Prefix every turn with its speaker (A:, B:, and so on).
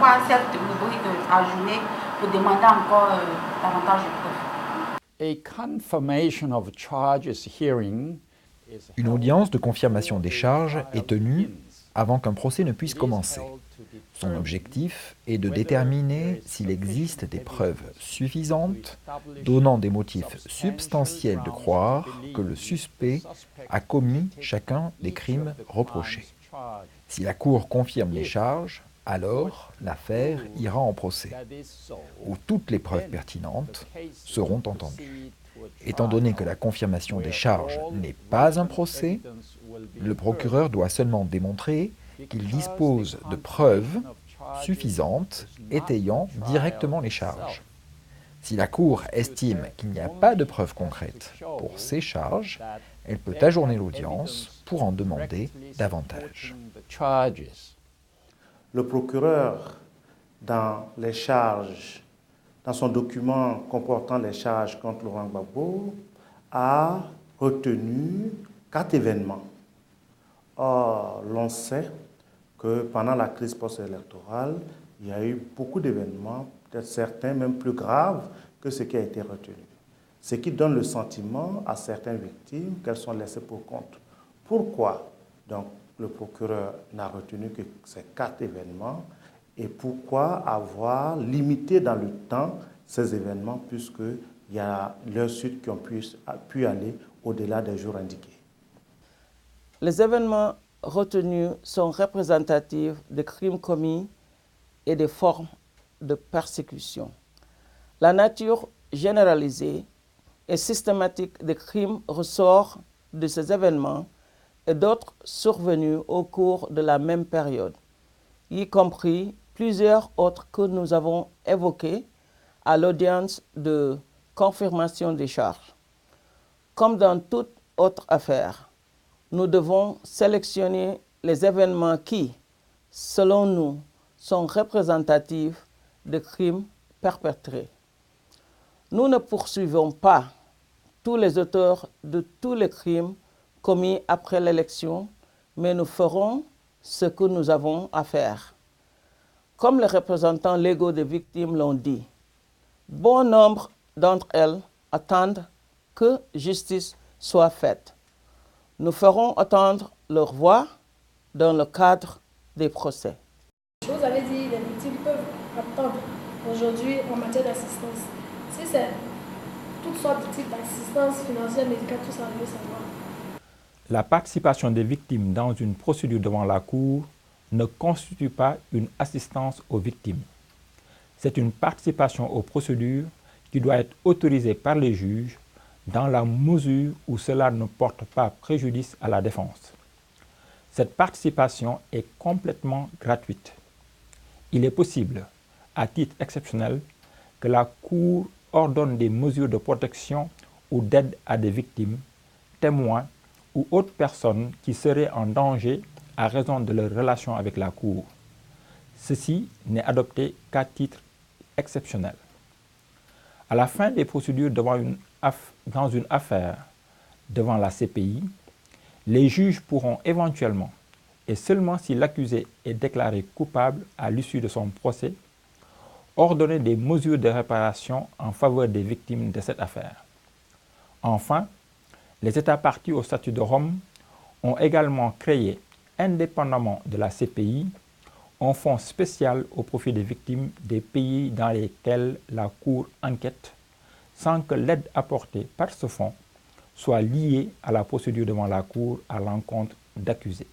A: pourquoi cette rubrique ajournée pour demander encore davantage de preuves?
B: A confirmation of charges hearing is
C: Une audience de confirmation des charges est tenue avant qu'un procès ne puisse commencer. Son objectif est de déterminer s'il existe des preuves suffisantes donnant des motifs substantiels de croire que le suspect a commis chacun des crimes reprochés. Si la Cour confirme les charges, alors l'affaire ira en procès, où toutes les preuves pertinentes seront entendues. Étant donné que la confirmation des charges n'est pas un procès, le procureur doit seulement démontrer qu'il dispose de preuves suffisantes étayant directement les charges. Si la Cour estime qu'il n'y a pas de preuves concrètes pour ces charges, elle peut ajourner l'audience pour en demander davantage.
D: Le procureur, dans les charges, dans son document comportant les charges contre Laurent Gbagbo, a retenu 4 événements. Or, l'on sait que pendant la crise post-électorale, il y a eu beaucoup d'événements, peut-être certains même plus graves que ce qui a été retenu. Ce qui donne le sentiment à certaines victimes qu'elles sont laissées pour compte. Pourquoi donc le procureur n'a retenu que ces 4 événements et pourquoi avoir limité dans le temps ces événements puisqu'il y a leurs suites qui ont pu aller au-delà des jours indiqués?
E: Les événements retenus sont représentatifs des crimes commis et des formes de persécution. La nature généralisée et systématique des crimes ressort de ces événements et d'autres survenus au cours de la même période, y compris plusieurs autres que nous avons évoqués à l'audience de confirmation des charges. Comme dans toute autre affaire, nous devons sélectionner les événements qui, selon nous, sont représentatifs des crimes perpétrés. Nous ne poursuivons pas tous les auteurs de tous les crimes commis après l'élection, mais nous ferons ce que nous avons à faire. Comme les représentants légaux des victimes l'ont dit, bon nombre d'entre elles attendent que justice soit faite. Nous ferons entendre leur voix dans le cadre des procès.
F: Vous avez dit que les victimes peuvent attendre aujourd'hui en matière d'assistance. Si c'est toutes sortes de types d'assistance financière, médicale, tout ça, je veux savoir.
G: La participation des victimes dans une procédure devant la Cour ne constitue pas une assistance aux victimes. C'est une participation aux procédures qui doit être autorisée par les juges dans la mesure où cela ne porte pas préjudice à la défense. Cette participation est complètement gratuite. Il est possible, à titre exceptionnel, que la Cour ordonne des mesures de protection ou d'aide à des victimes, témoins ou autres personnes qui seraient en danger à raison de leur relation avec la Cour. Ceci n'est adopté qu'à titre exceptionnel. À la fin des procédures dans une affaire devant la CPI, les juges pourront éventuellement, et seulement si l'accusé est déclaré coupable à l'issue de son procès, ordonner des mesures de réparation en faveur des victimes de cette affaire. Enfin, les États parties au statut de Rome ont également créé, indépendamment de la CPI, un fonds spécial au profit des victimes des pays dans lesquels la Cour enquête, sans que l'aide apportée par ce fonds soit liée à la procédure devant la Cour à l'encontre d'accusés.